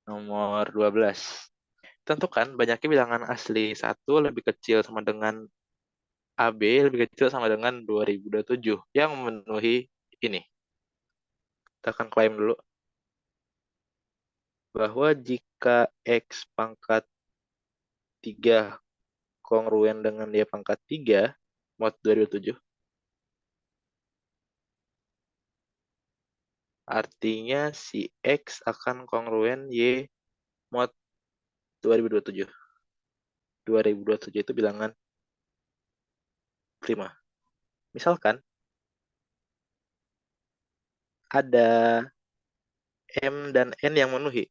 Nomor 12. Tentukan banyaknya bilangan asli 1 lebih kecil sama dengan AB lebih kecil sama dengan 2027 yang memenuhi ini. Kita akan klaim dulu bahwa jika X pangkat 3 kongruen dengan Y pangkat 3 mod 2007, artinya si X akan kongruen Y mod 2027. 2027 itu bilangan prima. Misalkan ada M dan N yang memenuhi,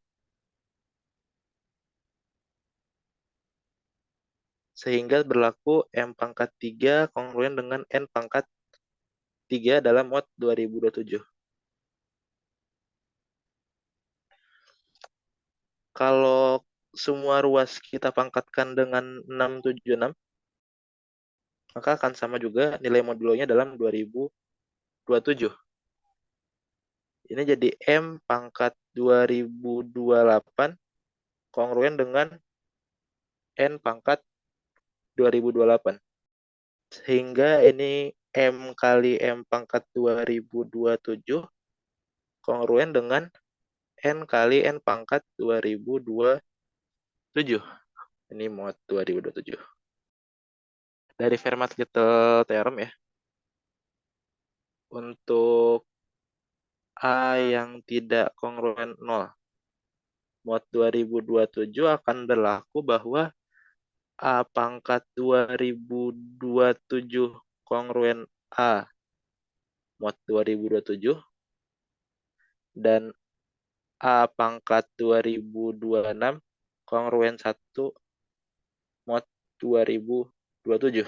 sehingga berlaku M pangkat 3 kongruen dengan N pangkat 3 dalam mod 2027. Kalau semua ruas kita pangkatkan dengan 676, maka akan sama juga nilai modulonya dalam 2027. Ini jadi M pangkat 2028 kongruen dengan N pangkat 2028. Sehingga ini M kali M pangkat 2027 kongruen dengan N kali N pangkat 2027. Ini mod 2027. Dari Fermat-Little theorem ya. Untuk A yang tidak kongruen 0. Mod 2027 akan berlaku bahwa A pangkat 2027 kongruen A mod 2027 dan A pangkat 2026 kongruen 1 mod 2027.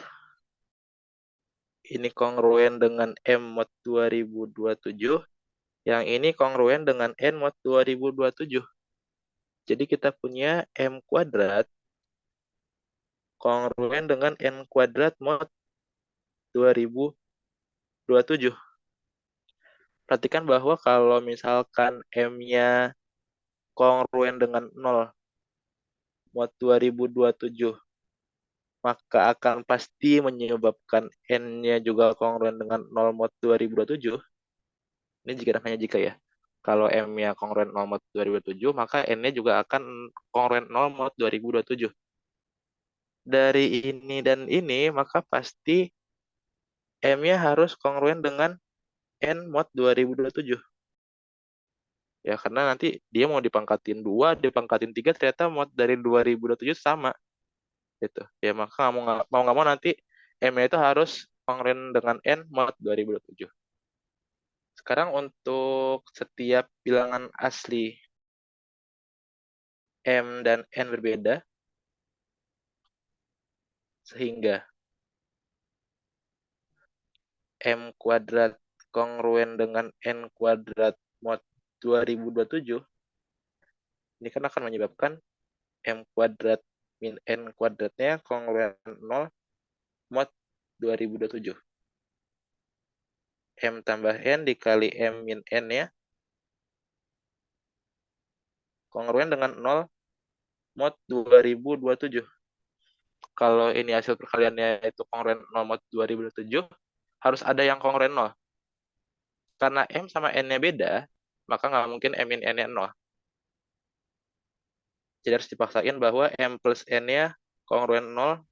Ini kongruen dengan M mod 2027. Yang ini kongruen dengan N mod 2027. Jadi kita punya M kuadrat kongruen dengan N kuadrat mod 2027. Perhatikan bahwa kalau misalkan M-nya kongruen dengan 0 mod 2027, maka akan pasti menyebabkan N-nya juga kongruen dengan 0 mod 2027. Ini jika ya. Kalau M-nya kongruen 0 mod 2027, maka N-nya juga akan kongruen 0 mod 2027. Dari ini dan ini, maka pasti M-nya harus kongruen dengan N mod 2027. Ya, karena nanti dia mau dipangkatin 2, dipangkatin 3, ternyata mod dari 2027 sama. Gitu. Ya, maka mau nggak mau nanti M-nya itu harus kongruen dengan N mod 2027. Sekarang untuk setiap bilangan asli M dan N berbeda, sehingga M kuadrat kongruen dengan N kuadrat mod 2027, ini kan akan menyebabkan M kuadrat min N kuadratnya kongruen 0 mod 2027. M tambah N dikali M min N ya, kongruen dengan 0 mod 2027. Kalau ini hasil perkaliannya itu kongruen 0 mod 2027, harus ada yang kongruen 0. Karena M sama N-nya beda, maka nggak mungkin M min N-nya 0. Jadi harus dipaksain bahwa M plus N-nya kongruen 0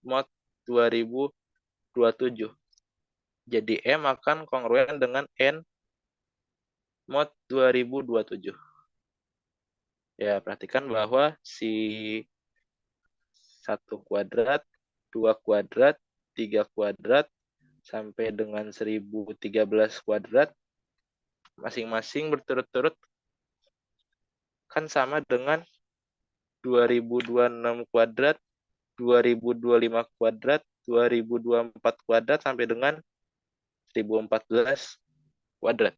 mod 2027. Jadi M akan kongruen dengan N mod 2027. Ya, perhatikan bahwa si 1 kuadrat, 2 kuadrat, 3 kuadrat, sampai dengan 1013 kuadrat, masing-masing berturut-turut kan sama dengan 2026 kuadrat, 2025 kuadrat, 2024 kuadrat, sampai dengan 1014 kuadrat.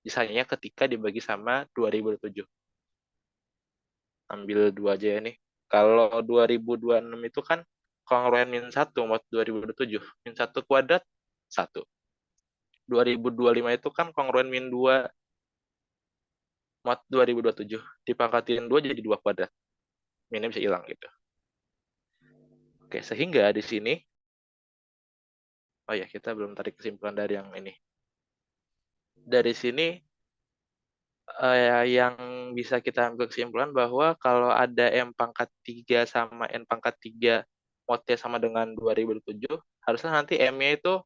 Misalnya ketika dibagi sama 2007. Ambil 2 aja ya nih. Kalau 2026 itu kan kongruen min 1 mod 2027. Min 1 kuadrat, 1. 2025 itu kan kongruen min 2 mod 2027. Dipangkatin 2 jadi 2 kuadrat. Minnya bisa hilang gitu. Oke, sehingga di sini, oh ya, kita belum tarik kesimpulan dari yang ini. Dari sini, yang bisa kita ambil kesimpulan bahwa kalau ada M pangkat 3 sama N pangkat 3 modnya sama dengan 2007, harusnya nanti M-nya itu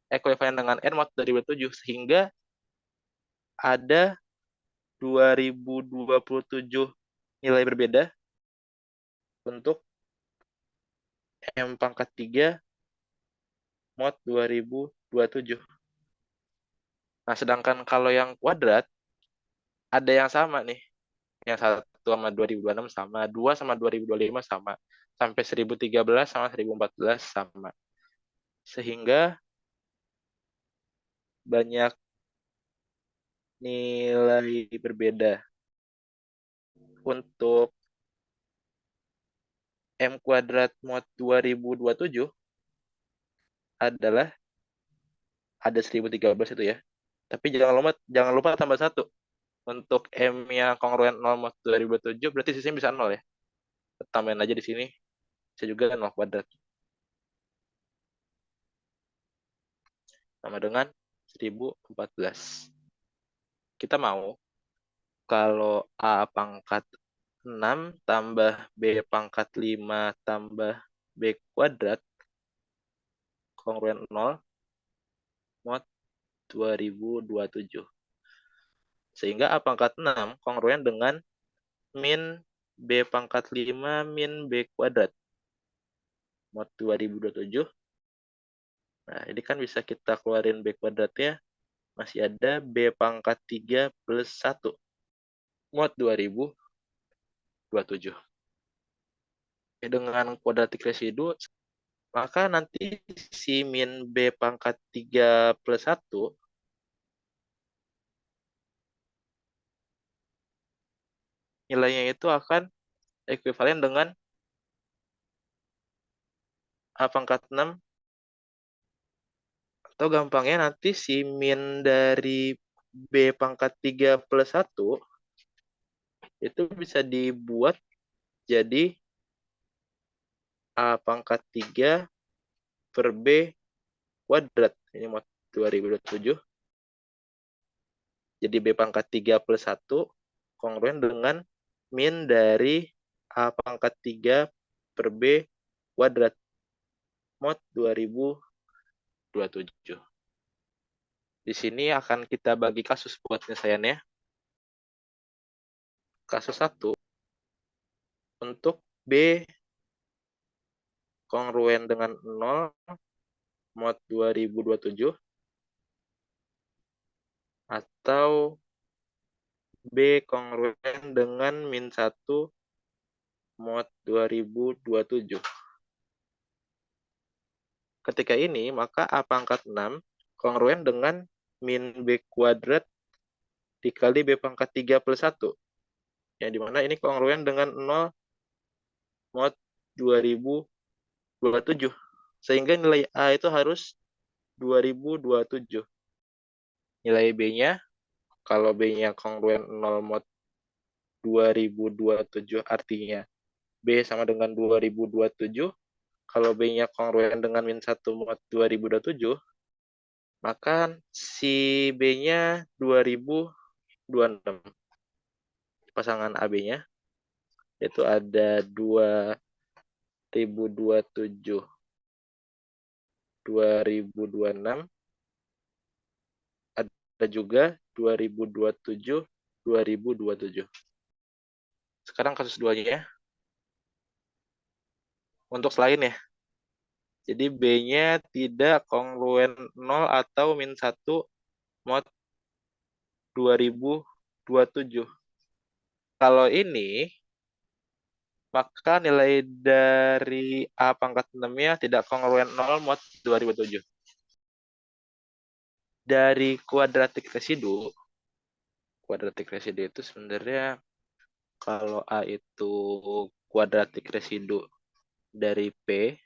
ekuivalen dengan N mod 2007, sehingga ada 2027 nilai berbeda untuk M pangkat 3 mod 2027. Nah, sedangkan kalau yang kuadrat, ada yang sama nih. Yang 1 sama 2026 sama, 2 sama 2025 sama, sampai 1013 sama 1014 sama. Sehingga banyak nilai berbeda. Untuk M kuadrat mod 2027 adalah ada 1013 itu ya. Tapi jangan lupa tambah 1. Untuk M yang kongruen 0 mod 2027 berarti sisinya bisa 0 ya. Tambahin aja di sini. Bisa juga 0 kuadrat. Sama dengan 1014. Kita mau kalau A pangkat 6 tambah B pangkat 5 tambah B kuadrat kongruen 0 mod 2027. Sehingga A pangkat 6 kongruen dengan min B pangkat 5 min B kuadrat mod 2027. Nah, ini kan bisa kita keluarin B kuadratnya. Masih ada B pangkat 3 plus 1 mod 2027. Dengan kuadratik residu, maka nanti si min B pangkat 3 plus 1 nilainya itu akan ekuivalen dengan A pangkat 6, atau gampangnya nanti si min dari B pangkat 3 plus 1 itu bisa dibuat jadi A pangkat 3 per B kuadrat. Ini mod 2027. Jadi B pangkat 3 plus 1 kongruen dengan min dari A pangkat 3 per B kuadrat mod 2027. Di sini akan kita bagi kasus buat penyelesaiannya. Kasus 1, untuk B kongruen dengan 0 mod 2027 atau B kongruen dengan min 1 mod 2027. Ketika ini, maka A pangkat 6 kongruen dengan min B kuadrat dikali B pangkat 3 plus 1. Yang dimana ini kongruen dengan 0 mod 2027. Sehingga nilai A itu harus 2027. Nilai B-nya, kalau B-nya kongruen 0 mod 2027 artinya B sama dengan 2027. Kalau B-nya kongruen dengan min 1 mod 2027, maka si B-nya 2026. Pasangan AB-nya itu ada 2027, 2026, ada juga 2027, 2027. Sekarang kasus 2-nya ya. Untuk selain ya. Jadi B-nya tidak kongruen 0 atau min 1 mod 2027. Kalau ini, maka nilai dari A pangkat 6-nya tidak kongruen 0 mod 2007. Dari kuadratik residu itu sebenarnya kalau A itu kuadratik residu dari P,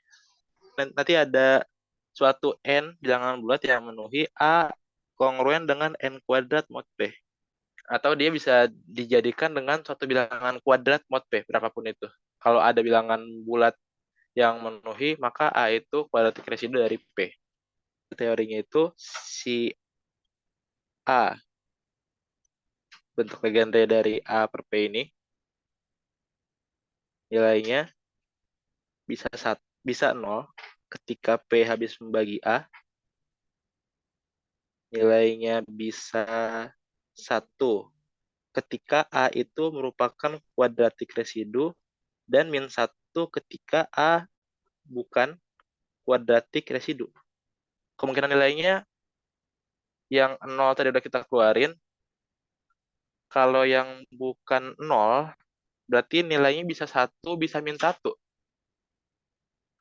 nanti ada suatu N bilangan bulat yang memenuhi A kongruen dengan N kuadrat mod P. Atau dia bisa dijadikan dengan suatu bilangan kuadrat mod P, berapapun itu. Kalau ada bilangan bulat yang memenuhi, maka A itu kuadratik residu dari P. Teorinya itu si A, bentuk Legendre dari A per P ini, nilainya bisa 0 ketika P habis membagi A, nilainya bisa 1 ketika A itu merupakan kuadratik residu, dan min 1 ketika A bukan kuadratik residu. Kemungkinan nilainya yang 0 tadi udah kita keluarin. Kalau yang bukan 0, berarti nilainya bisa 1, bisa min 1.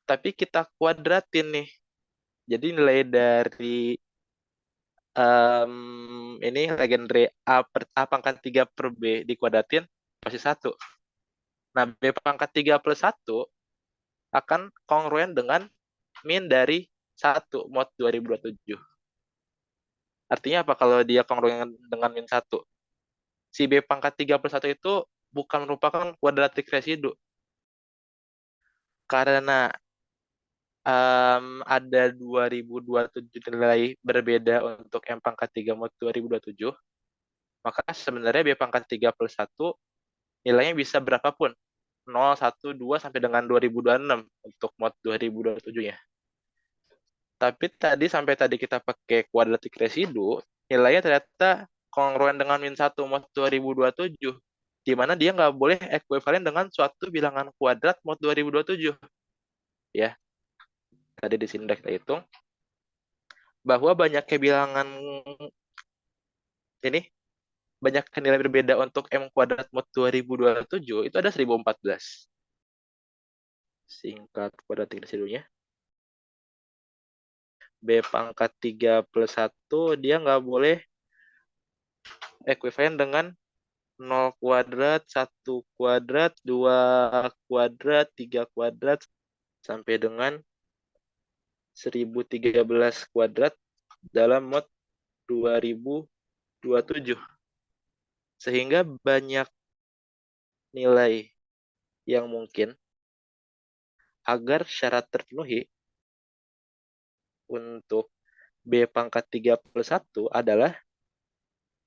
Tapi kita kuadratin nih. Jadi nilai dari ini Legendre A pangkat 3 per B dikuadratin pasti 1. Nah, B pangkat 3 plus 1 akan kongruen dengan min dari 1 mod 2027. Artinya apa kalau dia kongruen dengan min 1? Si B pangkat 3 plus 1 itu bukan merupakan kuadratik residu. Karena ada 2027 nilai berbeda untuk M pangkat 3 mod 2027, maka sebenarnya B pangkat 3 plus 1 nilainya bisa berapapun. 0, 1, 2, sampai dengan 2026 untuk mod 2027-nya. Tapi sampai tadi kita pakai kuadratik residu, nilainya ternyata kongruen dengan min 1 mod 2027, di mana dia nggak boleh ekuivalen dengan suatu bilangan kuadrat mod 2027. Ya, tadi di sini udah kita hitung bahwa banyaknya bilangan ini, banyak nilai berbeda untuk M kuadrat mod 2027 itu ada 1014. Singkat kuadratik residunya. B pangkat 3 plus 1, dia nggak boleh ekuivalen dengan 0 kuadrat, 1 kuadrat, 2 kuadrat, 3 kuadrat, sampai dengan 1013 kuadrat dalam mod 2027. Sehingga banyak nilai yang mungkin agar syarat terpenuhi untuk B pangkat 3 plus 1 adalah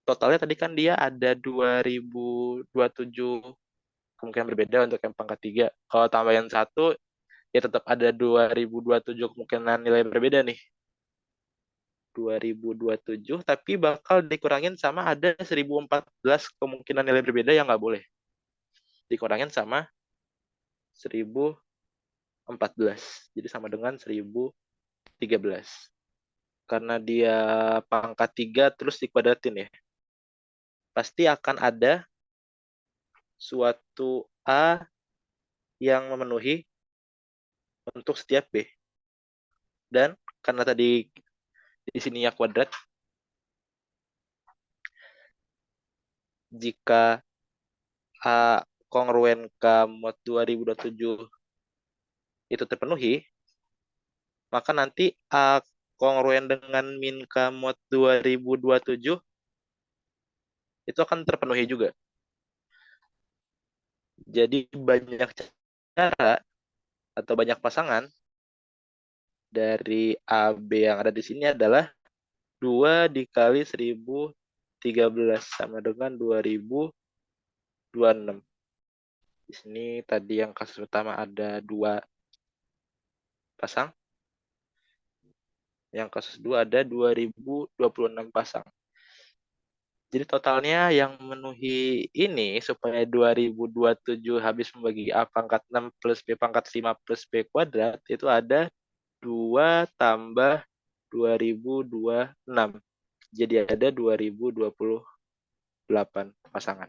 totalnya tadi kan dia ada 2027 kemungkinan berbeda untuk yang pangkat 3. Kalau tambahin 1, ya tetap ada 2027 kemungkinan nilai berbeda nih. 2027, tapi bakal dikurangin sama ada 1014 kemungkinan nilai berbeda yang nggak boleh. Dikurangin sama 1014. Jadi sama dengan 1013. Karena dia pangkat 3 terus dikuadratin ya. Pasti akan ada suatu A yang memenuhi untuk setiap B. Dan karena tadi di sininya kuadrat, jika A kongruen ke mod 2027 itu terpenuhi, maka nanti A kongruen dengan min K mod 2027 itu akan terpenuhi juga. Jadi banyak cara atau banyak pasangan dari A, B yang ada di sini adalah 2 dikali 1013 sama dengan 2026. Di sini tadi yang kasus pertama ada 2 pasang. Yang kasus 2 ada 2026 pasang. Jadi totalnya yang memenuhi ini supaya 2027 habis membagi A pangkat 6 plus B pangkat 5 plus B kuadrat itu ada 2 tambah 2026. Jadi ada 2028 pasangan.